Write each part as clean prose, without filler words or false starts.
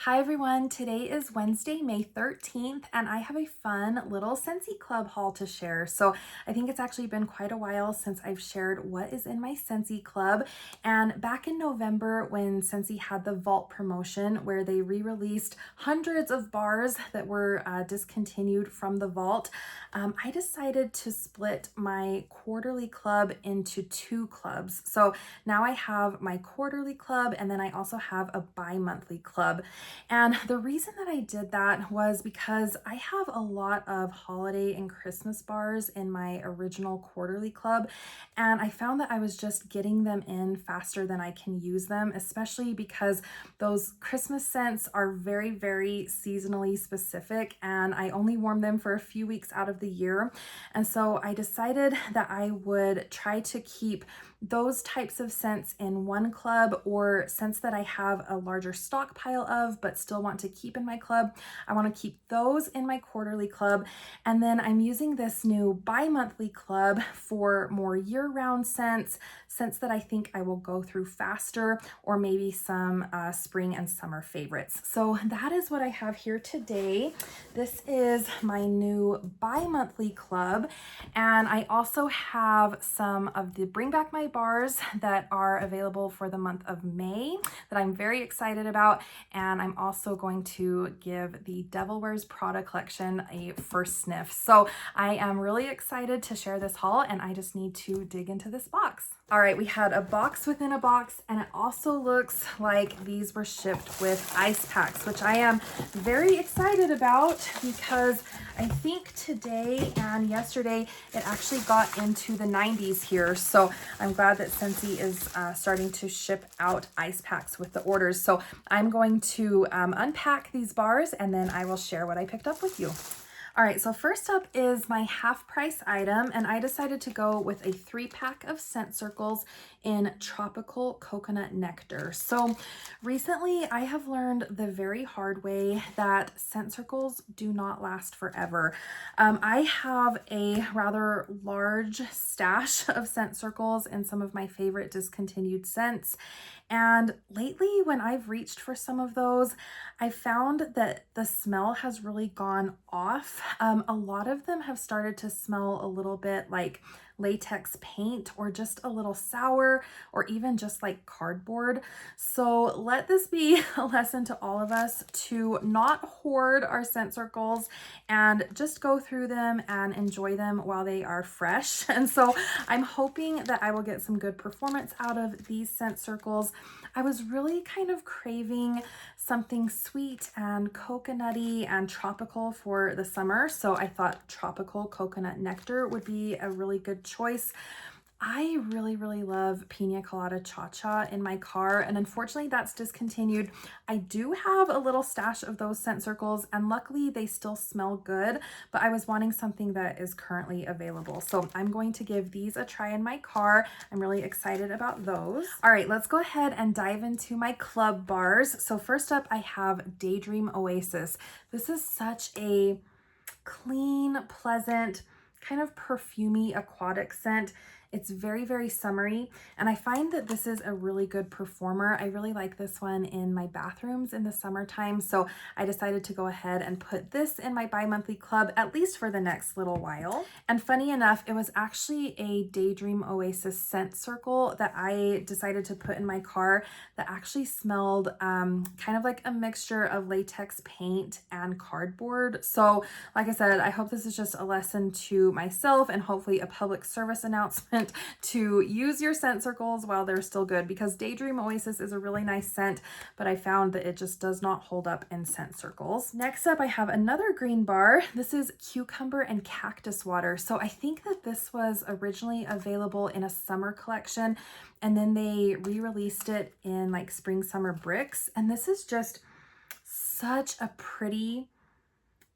Hi everyone, today is Wednesday, May 13th, and I have a fun little Scentsy Club haul to share. So I think it's actually been quite a while since I've shared what is in my Scentsy Club. And back in November when Scentsy had the Vault promotion where they re-released hundreds of bars that were discontinued from the Vault, I decided to split my quarterly club into two clubs. So now I have my quarterly club and then I also have a bi-monthly club. And the reason that I did that was because I have a lot of holiday and Christmas bars in my original quarterly club, and I found that I was just getting them in faster than I can use them, especially because those Christmas scents are very, very seasonally specific, and I only warm them for a few weeks out of the year. And so I decided that I would try to keep those types of scents in one club, or scents that I have a larger stockpile of but still want to keep in my club. I want to keep those in my quarterly club. And then I'm using this new bi-monthly club for more year-round scents that I think I will go through faster, or maybe some spring and summer favorites. So that is what I have here today. This is my new bi-monthly club, and I also have some of the Bring Back My bars that are available for the month of May that I'm very excited about. And I'm also going to give the Wears Prada collection a first sniff. So I am really excited to share this haul, and I just need to dig into this box. All right, we had a box within a box, and it also looks like these were shipped with ice packs, which I am very excited about because I think today and yesterday it actually got into the 90s here. So I'm glad that Scentsy is starting to ship out ice packs with the orders. So I'm going to unpack these bars and then I will share what I picked up with you. All right, so first up is my half price item, and I decided to go with a 3-pack of scent circles in tropical coconut nectar. So recently I have learned the very hard way that scent circles do not last forever. I have a rather large stash of scent circles in some of my favorite discontinued scents. And lately, when I've reached for some of those, I found that the smell has really gone off. A lot of them have started to smell a little bit like latex paint, or just a little sour, or even just like cardboard. So let this be a lesson to all of us to not hoard our scent circles and just go through them and enjoy them while they are fresh. And so I'm hoping that I will get some good performance out of these scent circles. I was really kind of craving something sweet and coconutty and tropical for the summer, so I thought tropical coconut nectar would be a really good choice. I really, really love Pina Colada Cha-Cha in my car, and unfortunately that's discontinued. I do have a little stash of those scent circles, and luckily they still smell good, but I was wanting something that is currently available. So I'm going to give these a try in my car. I'm really excited about those. All right, let's go ahead and dive into my club bars. So first up, I have Daydream Oasis. This is such a clean, pleasant, kind of perfumey aquatic scent. It's very, very summery, and I find that this is a really good performer. I really like this one in my bathrooms in the summertime, so I decided to go ahead and put this in my bi-monthly club, at least for the next little while. And funny enough, it was actually a Daydream Oasis scent circle that I decided to put in my car that actually smelled kind of like a mixture of latex paint and cardboard. So like I said, I hope this is just a lesson to myself and hopefully a public service announcement to use your scent circles while they're still good, because Daydream Oasis is a really nice scent, but I found that it just does not hold up in scent circles. Next up, I have another green bar. This is Cucumber and Cactus Water. So I think that this was originally available in a summer collection, and then they re-released it in like spring summer bricks. And this is just such a pretty,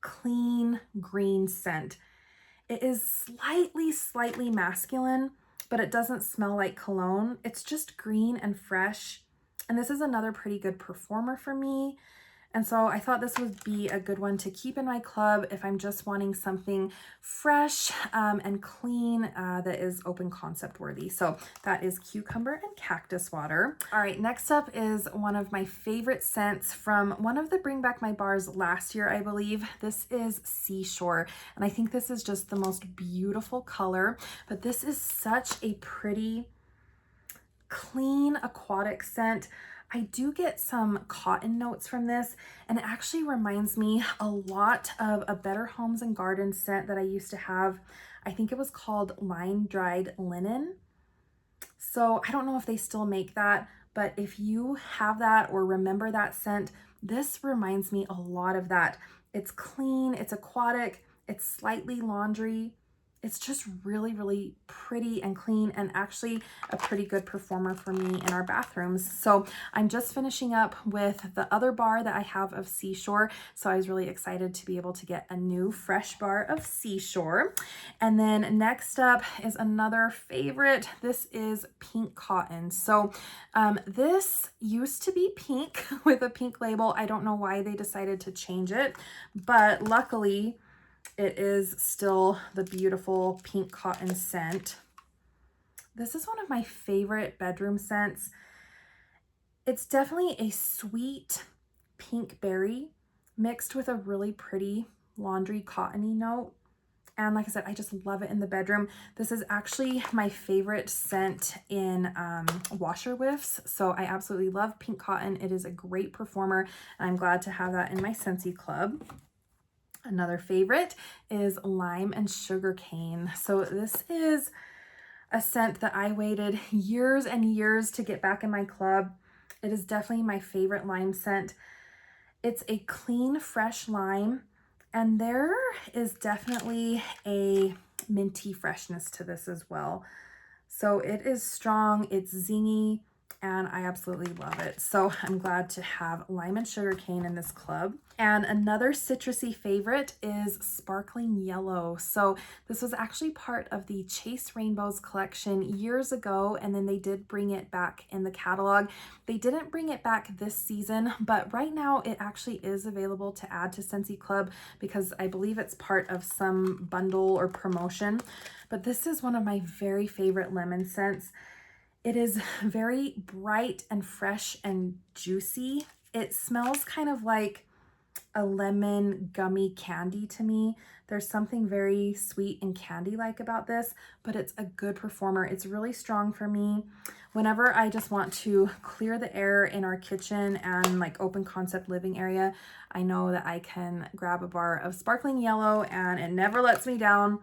clean green scent. It is slightly masculine, but it doesn't smell like cologne. It's just green and fresh. And this is another pretty good performer for me. And so I thought this would be a good one to keep in my club if I'm just wanting something fresh and clean that is open concept worthy. So that is cucumber and cactus water. All right, next up is one of my favorite scents from one of the Bring Back My bars last year, I believe. This is Seashore. And I think this is just the most beautiful color, but this is such a pretty, clean aquatic scent. I do get some cotton notes from this, and it actually reminds me a lot of a Better Homes and Gardens scent that I used to have. I think it was called Line Dried Linen. So I don't know if they still make that, but if you have that or remember that scent, this reminds me a lot of that. It's clean, it's aquatic, it's slightly laundry. It's just really, really pretty and clean, and actually a pretty good performer for me in our bathrooms. So I'm just finishing up with the other bar that I have of Seashore. So I was really excited to be able to get a new fresh bar of Seashore. And then next up is another favorite. This is Pink Cotton. So this used to be pink with a pink label. I don't know why they decided to change it, but luckily it is still the beautiful pink cotton scent. This is one of my favorite bedroom scents. It's definitely a sweet pink berry mixed with a really pretty laundry cottony note. And like I said, I just love it in the bedroom. This is actually my favorite scent in washer whiffs. So I absolutely love pink cotton. It is a great performer, and I'm glad to have that in my Scentsy club. Another favorite is Lime and Sugar Cane. So this is a scent that I waited years and years to get back in my club. It is definitely my favorite lime scent. It's a clean, fresh lime, and there is definitely a minty freshness to this as well. So it is strong, it's zingy, and I absolutely love it. So I'm glad to have Lime and Sugar Cane in this club. And another citrusy favorite is Sparkling Yellow. So this was actually part of the Chase Rainbows collection years ago, and then they did bring it back in the catalog. They didn't bring it back this season, but right now it actually is available to add to Scentsy Club because I believe it's part of some bundle or promotion. But this is one of my very favorite lemon scents. It is very bright and fresh and juicy. It smells kind of like a lemon gummy candy to me. There's something very sweet and candy-like about this, but it's a good performer. It's really strong for me. Whenever I just want to clear the air in our kitchen and like open concept living area, I know that I can grab a bar of Sparkling Yellow and it never lets me down.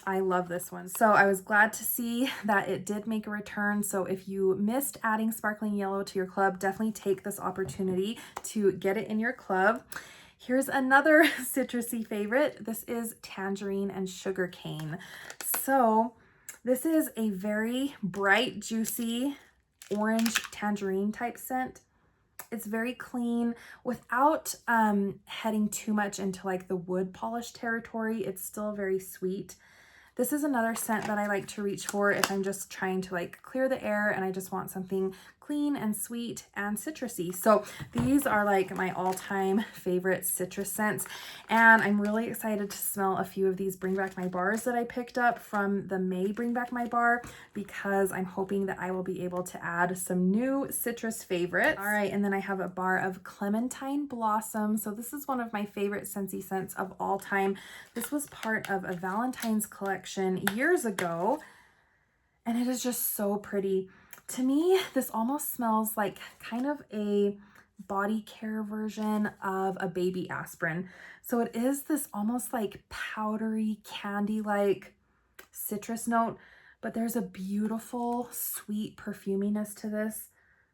I love this one. So I was glad to see that it did make a return. So if you missed adding Sparkling Yellow to your club, definitely take this opportunity to get it in your club. Here's another citrusy favorite. This is Tangerine and Sugar Cane. So this is a very bright, juicy orange tangerine type scent. It's very clean without heading too much into like the wood polish territory. It's still very sweet. This is another scent that I like to reach for if I'm just trying to like clear the air and I just want something clean and sweet and citrusy. So these are like my all-time favorite citrus scents, and I'm really excited to smell a few of these Bring Back My bars that I picked up from the May Bring Back My bar, because I'm hoping that I will be able to add some new citrus favorites. All right, and then I have a bar of Clementine Blossom. So this is one of my favorite Scentsy scents of all time. This was part of a Valentine's collection years ago, and it is just so pretty. To me, this almost smells like kind of a body care version of a baby aspirin. So it is this almost like powdery candy-like citrus note, but there's a beautiful sweet perfuminess to this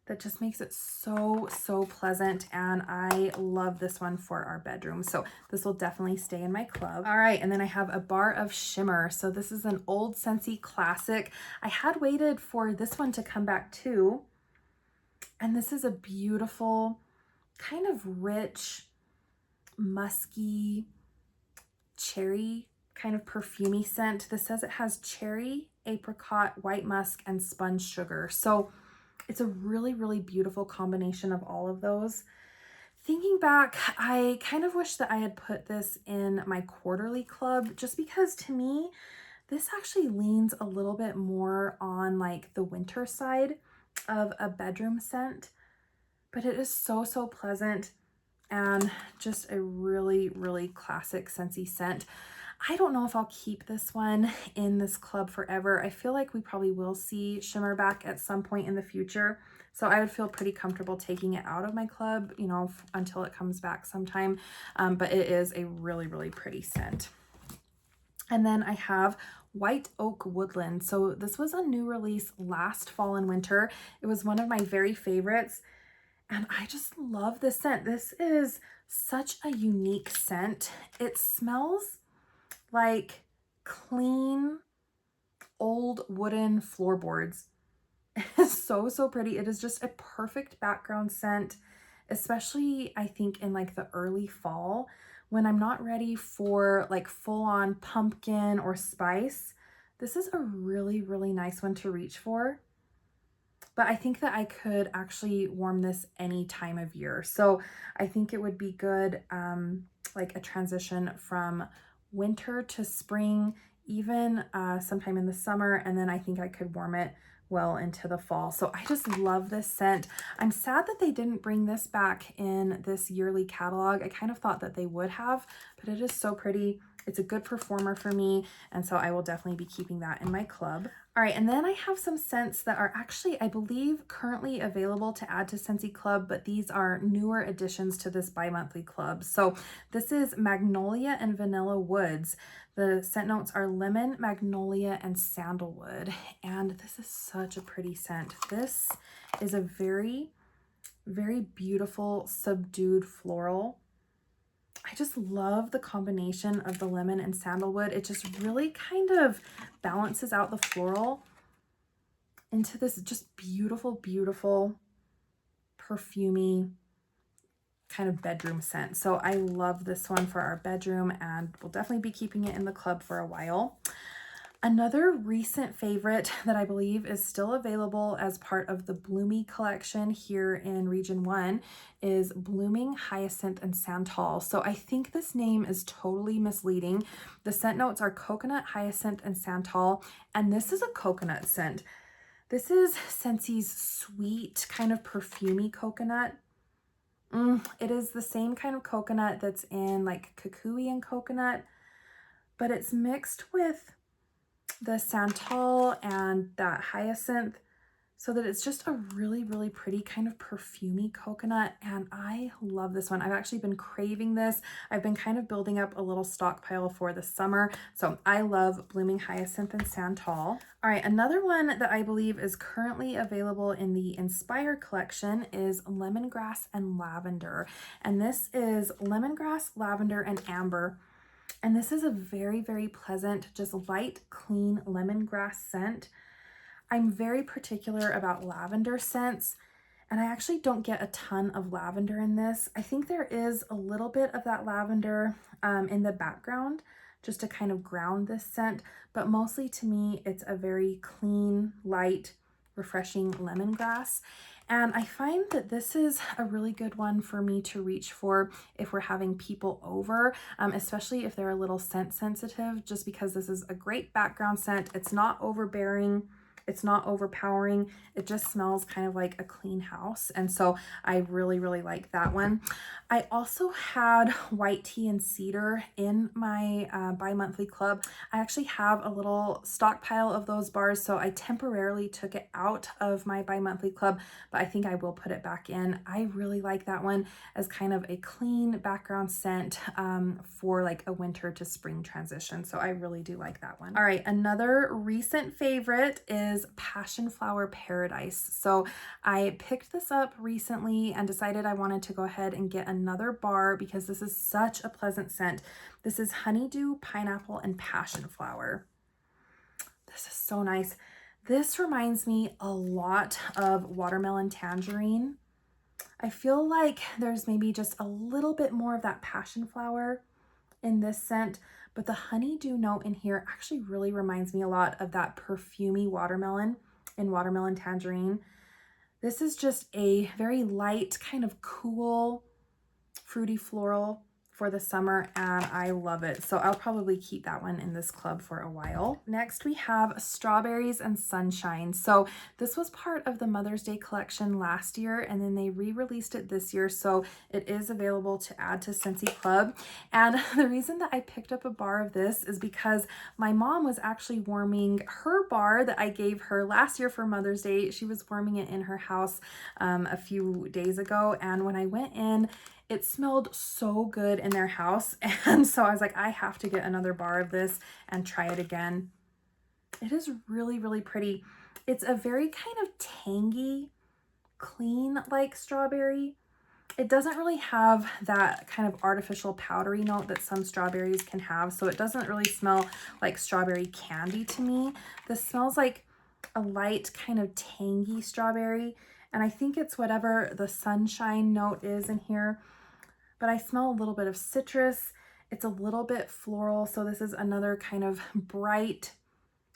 that just makes it so, so pleasant. And I love this one for our bedroom. So this will definitely stay in my club. All right, and then I have a bar of Shimmer. So this is an old Scentsy classic. I had waited for this one to come back too. And this is a beautiful, kind of rich, musky, cherry kind of perfumey scent. This says it has cherry, apricot, white musk, and spun sugar. So it's a really, really beautiful combination of all of those. Thinking back, I kind of wish that I had put this in my quarterly club just because to me, this actually leans a little bit more on like the winter side of a bedroom scent, but it is so, so pleasant and just a really, really classic Scentsy scent. I don't know if I'll keep this one in this club forever. I feel like we probably will see shimmer back at some point in the future. So I would feel pretty comfortable taking it out of my club, you know, until it comes back sometime. But it is a really, really pretty scent. And then I have White Oak Woodland. So this was a new release last fall and winter. It was one of my very favorites. And I just love this scent. This is such a unique scent. It smells like clean old wooden floorboards. It's so, so pretty. It is just a perfect background scent, especially I think in like the early fall when I'm not ready for like full on pumpkin or spice. This is a really, really nice one to reach for. But I think that I could actually warm this any time of year. So I think it would be good, like a transition from winter to spring, even sometime in the summer. And then I think I could warm it well into the fall. So I just love this scent. I'm sad that they didn't bring this back in this yearly catalog. I kind of thought that they would have, but it is so pretty. It's a good performer for me, and so I will definitely be keeping that in my club. All right, and then I have some scents that are actually, I believe, currently available to add to Scentsy Club, but these are newer additions to this bi-monthly club. So this is Magnolia and Vanilla Woods. The scent notes are lemon, magnolia, and sandalwood, and this is such a pretty scent. This is a very, very beautiful, subdued floral. I just love the combination of the lemon and sandalwood. It just really kind of balances out the floral into this just beautiful, beautiful, perfumey kind of bedroom scent. So I love this one for our bedroom, and we'll definitely be keeping it in the club for a while. Another recent favorite that I believe is still available as part of the Bloomy collection here in Region 1 is Blooming Hyacinth and Santal. So I think this name is totally misleading. The scent notes are coconut, hyacinth, and santal, and this is a coconut scent. This is Scentsy's sweet, kind of perfumey coconut. It is the same kind of coconut that's in like kukui and coconut, but it's mixed with the santal and that hyacinth so that it's just a really, really pretty kind of perfumey coconut, and I love this one. I've actually been craving this. I've been kind of building up a little stockpile for the summer, so I love Blooming Hyacinth and Santal. All right, another one that I believe is currently available in the Inspire collection is Lemongrass and Lavender, and this is lemongrass, lavender, and amber. And this is a very, very pleasant, just light, clean lemongrass scent. I'm very particular about lavender scents, and I actually don't get a ton of lavender in this. I think there is a little bit of that lavender in the background just to kind of ground this scent, but mostly to me, it's a very clean, light, refreshing lemongrass. And I find that this is a really good one for me to reach for if we're having people over, especially if they're a little scent sensitive, just because this is a great background scent. It's not overbearing. It's not overpowering. It just smells kind of like a clean house. And so I really, really like that one. I also had white tea and cedar in my bi-monthly club. I actually have a little stockpile of those bars, so I temporarily took it out of my bi-monthly club, but I think I will put it back in. I really like that one as kind of a clean background scent for like a winter to spring transition. So I really do like that one. All right, another recent favorite is Passion Flower Paradise. So I picked this up recently and decided I wanted to go ahead and get another bar because this is such a pleasant scent. This is honeydew, pineapple, and passion flower. This is so nice. This reminds me a lot of watermelon tangerine. I feel like there's maybe just a little bit more of that passion flower in this scent, but the honeydew note in here actually really reminds me a lot of that perfumey watermelon in watermelon tangerine. This is just a very light, kind of cool, fruity floral for the summer, and I love it. So I'll probably keep that one in this club for a while. Next, we have Strawberries and Sunshine. So this was part of the Mother's Day collection last year, and then they re-released it this year. So it is available to add to Scentsy Club. And the reason that I picked up a bar of this is because my mom was actually warming her bar that I gave her last year for Mother's Day. She was warming it in her house a few days ago. And when I went in, it smelled so good in their house. And so I was like, I have to get another bar of this and try it again. It is really, really pretty. It's a very kind of tangy, clean like strawberry. It doesn't really have that kind of artificial powdery note that some strawberries can have. So it doesn't really smell like strawberry candy to me. This smells like a light kind of tangy strawberry. And I think it's whatever the sunshine note is in here. But I smell a little bit of citrus. It's a little bit floral. So this is another kind of bright,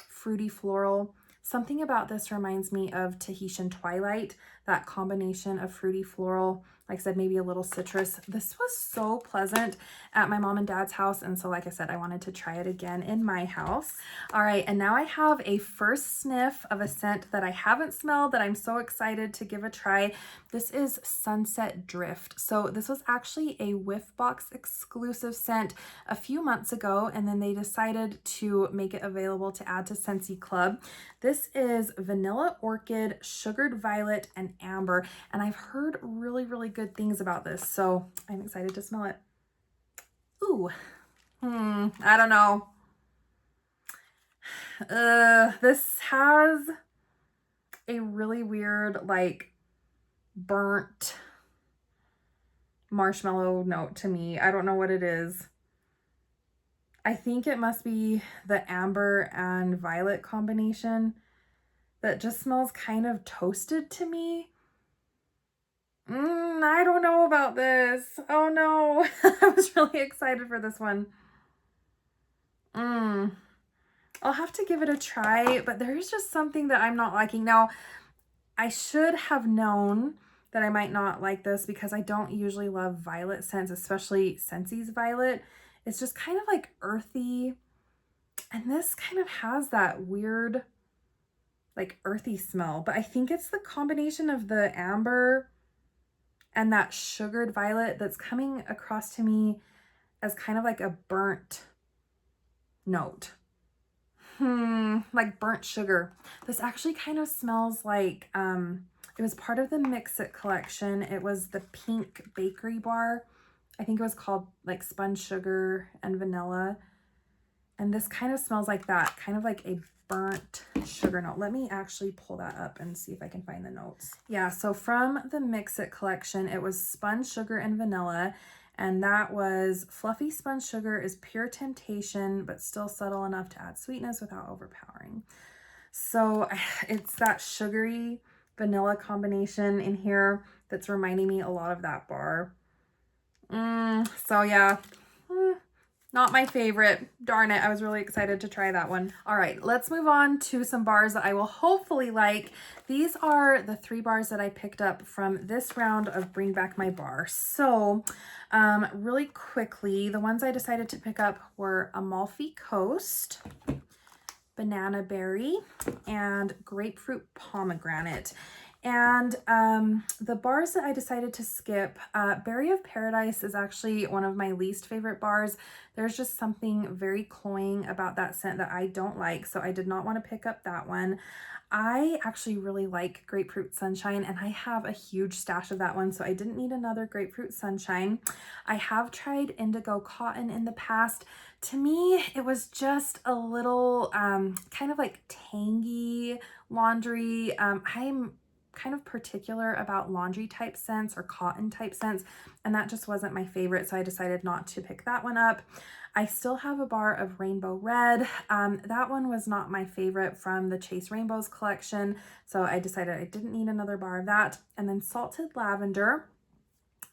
fruity floral. Something about this reminds me of Tahitian Twilight, that combination of fruity floral, like I said, maybe a little citrus. This was so pleasant at my mom and dad's house. And so, like I said, I wanted to try it again in my house. All right, and now I have a first sniff of a scent that I haven't smelled that I'm so excited to give a try. This is Sunset Drift. So this was actually a Whiff Box exclusive scent a few months ago, and then they decided to make it available to add to Scentsy Club. This is Vanilla Orchid, Sugared Violet, and Amber, and I've heard really, really good things about this, so I'm excited to smell it. Ooh, I don't know. This has a really weird, like, burnt marshmallow note to me. I don't know what it is. I think it must be the amber and violet combination that just smells kind of toasted to me. I don't know about this. Oh no. I was really excited for this one. I'll have to give it a try, but there's just something that I'm not liking. Now, I should have known that I might not like this because I don't usually love violet scents, especially Scentsy's violet. It's just kind of like earthy. And this kind of has that weird, like earthy smell, but I think it's the combination of the amber and that sugared violet that's coming across to me as kind of like a burnt note. Like burnt sugar. This actually kind of smells like, it was part of the Mix It collection. It was the pink bakery bar. I think it was called like Spun Sugar and Vanilla. And this kind of smells like that, kind of like a burnt sugar note. Let me actually pull that up and see if I can find the notes. Yeah, so from the Mix It collection, it was Spun Sugar and Vanilla. And that was fluffy spun sugar is pure temptation, but still subtle enough to add sweetness without overpowering. So it's that sugary vanilla combination in here that's reminding me a lot of that bar. So yeah, not my favorite. Darn it, I was really excited to try that one. All right, let's move on to some bars that I will hopefully like. These are the 3 bars that I picked up from this round of Bring Back My Bar. So really quickly, the ones I decided to pick up were Amalfi Coast, Banana Berry, and Grapefruit Pomegranate. And the bars that I decided to skip, Berry of Paradise is actually one of my least favorite bars. There's just something very cloying about that scent that I don't like, so I did not want to pick up that one. I actually really like Grapefruit Sunshine, and I have a huge stash of that one, so I didn't need another Grapefruit Sunshine. I have tried Indigo Cotton in the past. To me, it was just a little kind of like tangy laundry. I'm kind of particular about laundry type scents or cotton type scents, and that just wasn't my favorite, so I decided not to pick that one up. I still have a bar of Rainbow Red. That one was not my favorite from the Chase Rainbows collection, so I decided I didn't need another bar of that. And then Salted Lavender,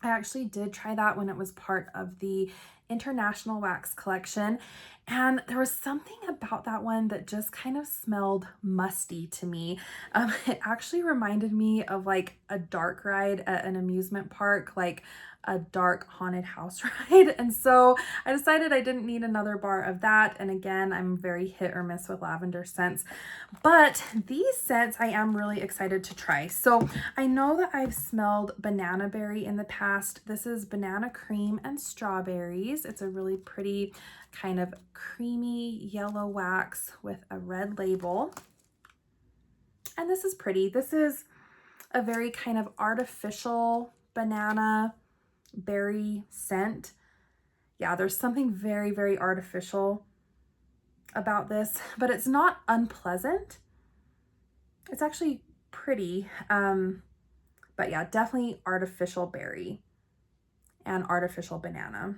I actually did try that when it was part of the International Wax Collection. And there was something about that one that just kind of smelled musty to me. It actually reminded me of like a dark ride at an amusement park, like a dark haunted house ride. And so I decided I didn't need another bar of that. And again, I'm very hit or miss with lavender scents, but these scents I am really excited to try. So I know that I've smelled banana berry in the past. This is banana cream and strawberries. It's a really pretty kind of creamy yellow wax with a red label. And this is pretty. This is a very kind of artificial banana berry scent. Yeah, there's something very, very artificial about this, but it's not unpleasant. It's actually pretty, but yeah, definitely artificial berry and artificial banana.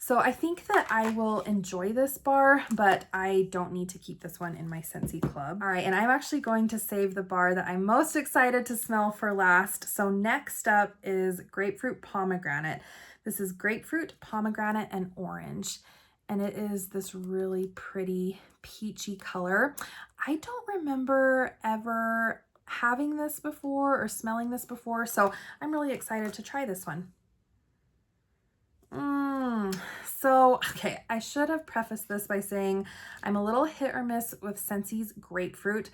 So I think that I will enjoy this bar, but I don't need to keep this one in my Scentsy club. All right, and I'm actually going to save the bar that I'm most excited to smell for last. So next up is grapefruit pomegranate. This is grapefruit, pomegranate, and orange. And it is this really pretty peachy color. I don't remember ever having this before or smelling this before, so I'm really excited to try this one. So, okay, I should have prefaced this by saying I'm a little hit or miss with Scentsy's grapefruit.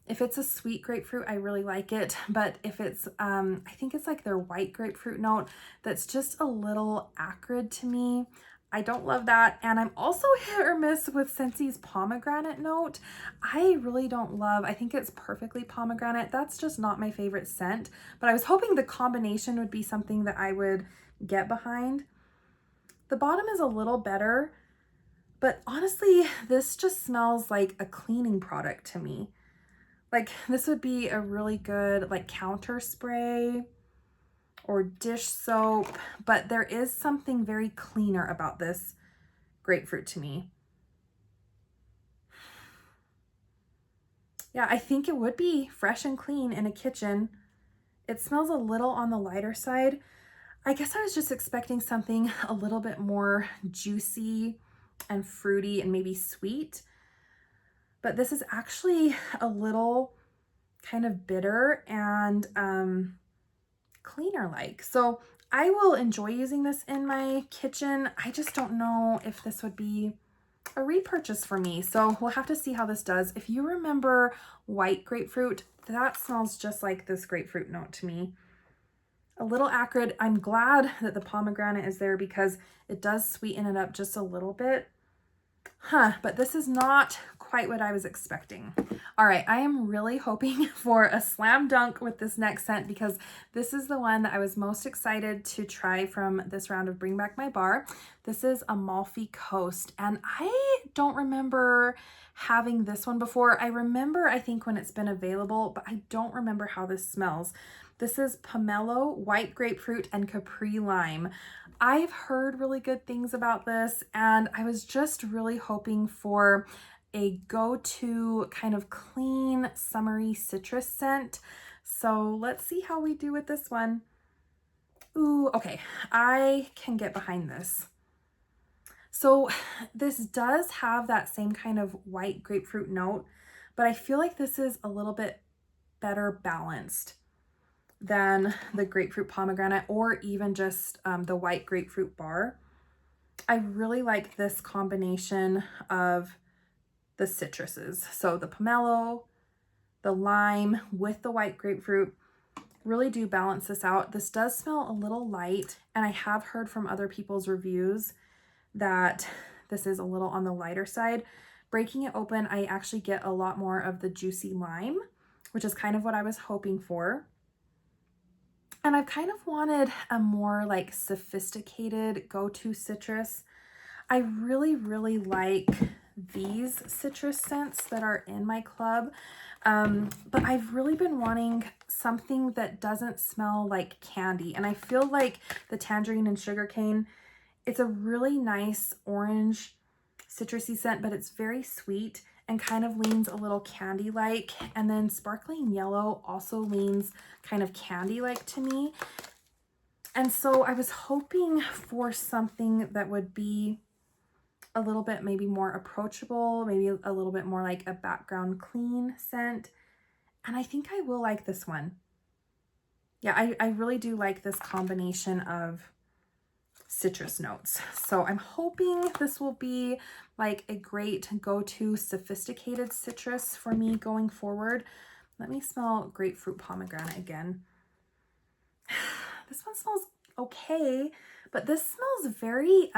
If it's a sweet grapefruit, I really like it. But if it's, I think it's like their white grapefruit note that's just a little acrid to me. I don't love that. And I'm also hit or miss with Scentsy's pomegranate note. I really don't love, I think it's perfectly pomegranate. That's just not my favorite scent. But I was hoping the combination would be something that I would get behind. The bottom is a little better, but honestly, this just smells like a cleaning product to me. Like this would be a really good like counter spray or dish soap, but there is something very cleaner about this grapefruit to me. Yeah, I think it would be fresh and clean in a kitchen. It smells a little on the lighter side. I guess I was just expecting something a little bit more juicy and fruity and maybe sweet, but this is actually a little kind of bitter and cleaner like. So I will enjoy using this in my kitchen. I just don't know if this would be a repurchase for me. So we'll have to see how this does. If you remember white grapefruit, that smells just like this grapefruit note to me. A little acrid. I'm glad that the pomegranate is there because it does sweeten it up just a little bit. But this is not quite what I was expecting. All right, I am really hoping for a slam dunk with this next scent because this is the one that I was most excited to try from this round of Bring Back My Bar. This is Amalfi Coast, and I don't remember having this one before. I remember, I think, when it's been available, but I don't remember how this smells. This is pomelo, white grapefruit, and capri lime. I've heard really good things about this, and I was just really hoping for a go-to kind of clean, summery citrus scent. So let's see how we do with this one. Ooh, okay, I can get behind this. So this does have that same kind of white grapefruit note, but I feel like this is a little bit better balanced than the grapefruit pomegranate or even just the white grapefruit bar. I really like this combination of the citruses. So the pomelo, the lime with the white grapefruit really do balance this out. This does smell a little light, and I have heard from other people's reviews that this is a little on the lighter side. Breaking it open, I actually get a lot more of the juicy lime, which is kind of what I was hoping for. And I've kind of wanted a more like sophisticated go-to citrus. I really, really like these citrus scents that are in my club, but I've really been wanting something that doesn't smell like candy. And I feel like the tangerine and sugarcane, it's a really nice orange citrusy scent, but it's very sweet and kind of leans a little candy-like. And then sparkling yellow also leans kind of candy-like to me. And so I was hoping for something that would be a little bit maybe more approachable, maybe a little bit more like a background clean scent. And I think I will like this one. Yeah, I really do like this combination of citrus notes. So I'm hoping this will be like a great go-to sophisticated citrus for me going forward. Let me smell grapefruit pomegranate again. This one smells okay, but this smells very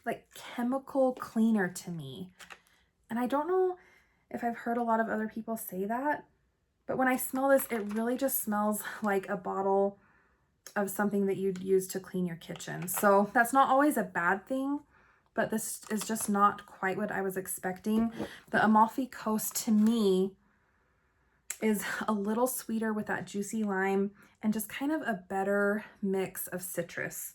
like chemical cleaner to me. And I don't know if I've heard a lot of other people say that, but when I smell this, it really just smells like a bottle of something that you'd use to clean your kitchen. So that's not always a bad thing, but this is just not quite what I was expecting. The Amalfi Coast to me is a little sweeter with that juicy lime and just kind of a better mix of citrus.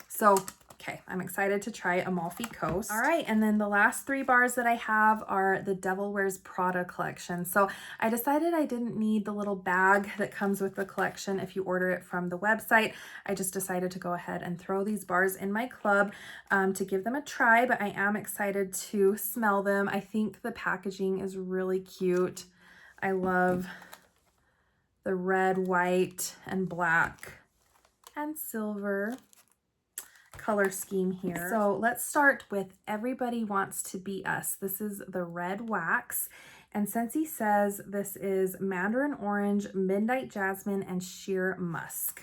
So, okay, I'm excited to try Amalfi Coast. All right, and then the last 3 bars that I have are the Devil Wears Prada collection. So I decided I didn't need the little bag that comes with the collection if you order it from the website. I just decided to go ahead and throw these bars in my club to give them a try, but I am excited to smell them. I think the packaging is really cute. I love the red, white, and black and silver color scheme here. So let's start with Everybody Wants to Be Us. This is the red wax, and Scentsy says this is mandarin orange, midnight jasmine, and sheer musk.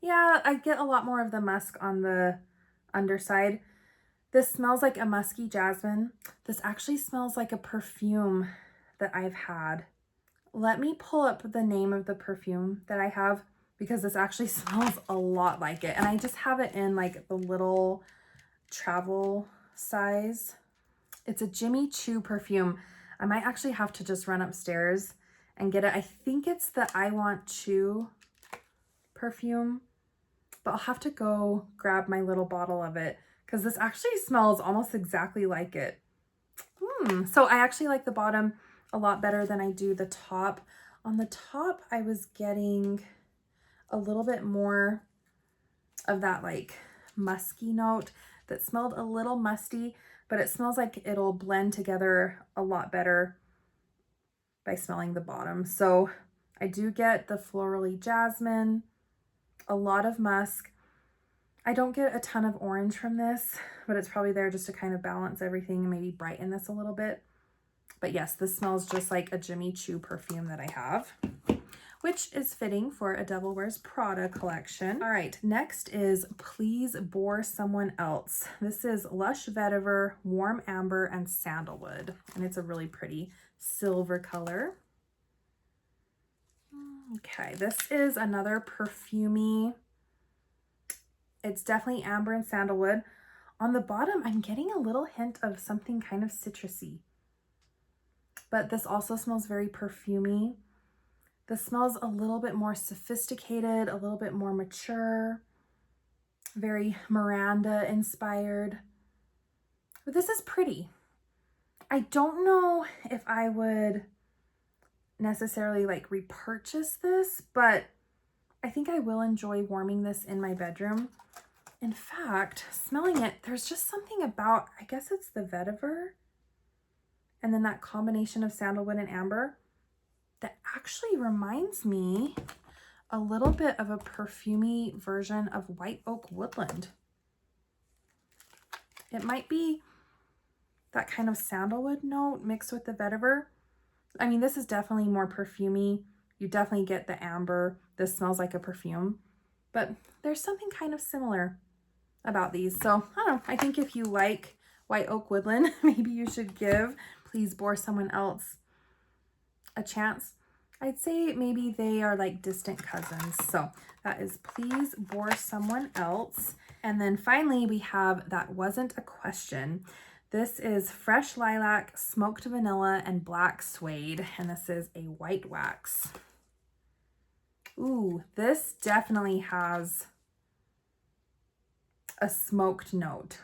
Yeah, I get a lot more of the musk on the underside. This smells like a musky jasmine. This actually smells like a perfume that I've had. Let me pull up the name of the perfume that I have because this actually smells a lot like it. And I just have it in like the little travel size. It's a Jimmy Choo perfume. I might actually have to just run upstairs and get it. I think it's the I Want Choo perfume, but I'll have to go grab my little bottle of it because this actually smells almost exactly like it. So I actually like the bottom a lot better than I do the top. On the top, I was getting a little bit more of that like musky note that smelled a little musty, but it smells like it'll blend together a lot better by smelling the bottom. So I do get the florally jasmine, a lot of musk. I don't get a ton of orange from this, but it's probably there just to kind of balance everything and maybe brighten this a little bit. But yes, this smells just like a Jimmy Choo perfume that I have, which is fitting for a Devil Wears Prada collection. All right, next is Please Bore Someone Else. This is Lush Vetiver, Warm Amber, and Sandalwood. And it's a really pretty silver color. Okay, this is another perfumey. It's definitely amber and sandalwood. On the bottom, I'm getting a little hint of something kind of citrusy. But this also smells very perfumey. This smells a little bit more sophisticated, a little bit more mature, very Miranda inspired. But this is pretty. I don't know if I would necessarily like repurchase this, but I think I will enjoy warming this in my bedroom. In fact, smelling it, there's just something about, I guess it's the vetiver, and then that combination of sandalwood and amber that actually reminds me a little bit of a perfumey version of White Oak Woodland. It might be that kind of sandalwood note mixed with the vetiver. I mean, this is definitely more perfumey. You definitely get the amber. This smells like a perfume, but there's something kind of similar about these. So I don't know, I think if you like White Oak Woodland, maybe you should give Please Bore Someone Else a chance. I'd say maybe they are like distant cousins. So that is Please Bore Someone Else. And then finally we have That Wasn't a Question. This is Fresh Lilac, Smoked Vanilla, and Black Suede. And this is a white wax. Ooh, this definitely has a smoked note.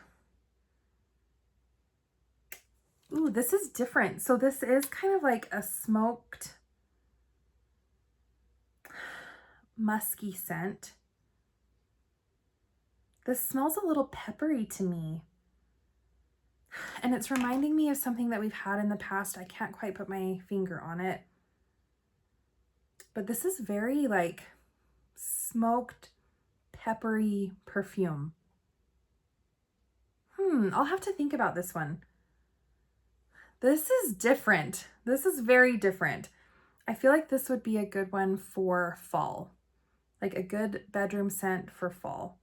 Ooh, this is different. So this is kind of like a smoked musky scent. This smells a little peppery to me. And it's reminding me of something that we've had in the past. I can't quite put my finger on it. But this is very like smoked, peppery perfume. I'll have to think about this one. This is different. This is very different. I feel like this would be a good one for fall, like a good bedroom scent for fall.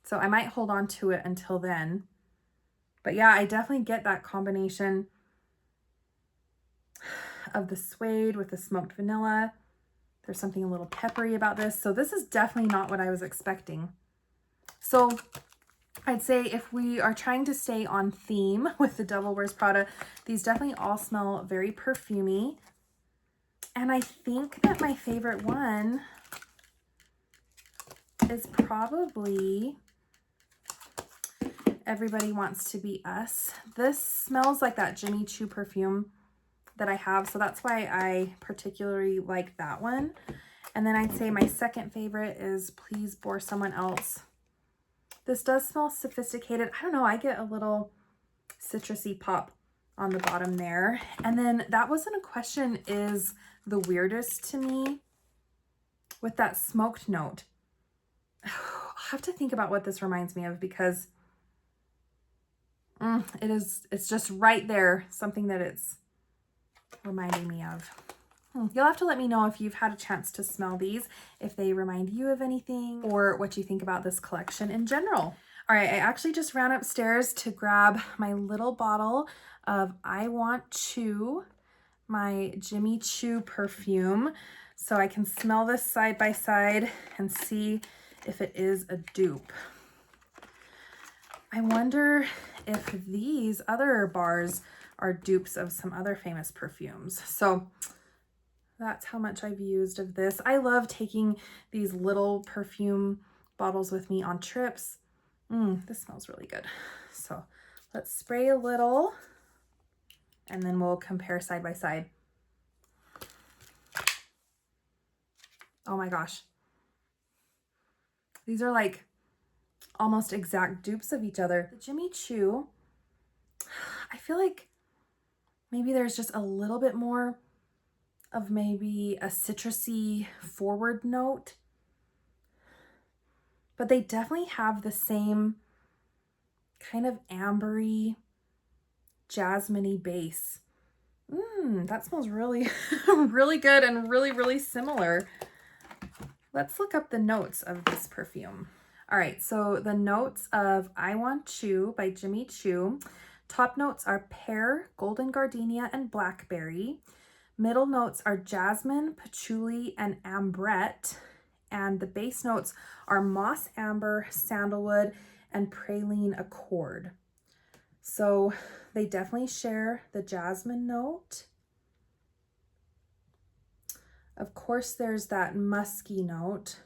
So I might hold on to it until then. But yeah, I definitely get that combination of the suede with the smoked vanilla. There's something a little peppery about this. So this is definitely not what I was expecting. So I'd say if we are trying to stay on theme with the Devil Wears Prada, these definitely all smell very perfumey. And I think that my favorite one is probably Everybody Wants to Be Us. This smells like that Jimmy Choo perfume that I have, so that's why I particularly like that one. And then I'd say my second favorite is Please Bore Someone Else. This does smell sophisticated. I don't know, I get a little citrusy pop on the bottom there. And then That Wasn't a Question is the weirdest to me with that smoked note. I'll have to think about what this reminds me of because it's just right there, something that it's reminding me of. You'll have to let me know if you've had a chance to smell these, if they remind you of anything, or what you think about this collection in general. All right, I actually just ran upstairs to grab my little bottle of I Want Choo, my Jimmy Choo perfume, so I can smell this side by side and see if it is a dupe. I wonder if these other bars are dupes of some other famous perfumes. So that's how much I've used of this. I love taking these little perfume bottles with me on trips. This smells really good. So let's spray a little and then we'll compare side by side. Oh my gosh. These are like almost exact dupes of each other. The Jimmy Choo, I feel like maybe there's just a little bit more of maybe a citrusy forward note, but they definitely have the same kind of ambery, jasmine-y base. That smells really, really good and really, really similar. Let's look up the notes of this perfume. All right, so the notes of I Want Choo by Jimmy Choo. Top notes are pear, golden gardenia, and blackberry. Middle notes are jasmine, patchouli, and ambrette. And the base notes are moss amber, sandalwood, and praline accord. So they definitely share the jasmine note. Of course, there's that musky note.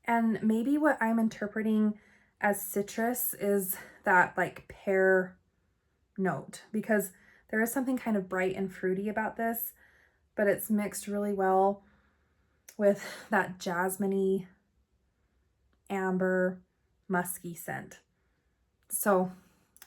And maybe what I'm interpreting as citrus is that like pear note, because there is something kind of bright and fruity about this, but it's mixed really well with that jasmine-y, amber, musky scent. So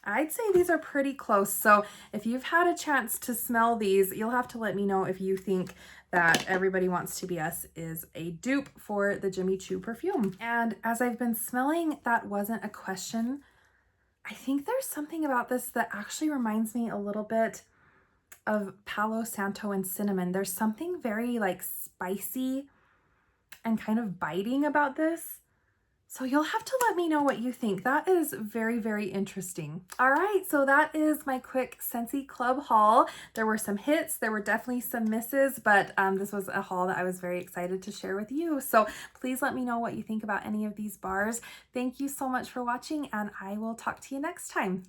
I'd say these are pretty close. So if you've had a chance to smell these, you'll have to let me know if you think that Everybody Wants to Be Us is a dupe for the Jimmy Choo perfume. And as I've been smelling That Wasn't a Question, I think there's something about this that actually reminds me a little bit of Palo Santo and cinnamon. There's something very like spicy and kind of biting about this. So you'll have to let me know what you think. That is very, very interesting. All right, so that is my quick Scentsy Club haul. There were some hits, there were definitely some misses, but this was a haul that I was very excited to share with you. So please let me know what you think about any of these bars. Thank you so much for watching, and I will talk to you next time.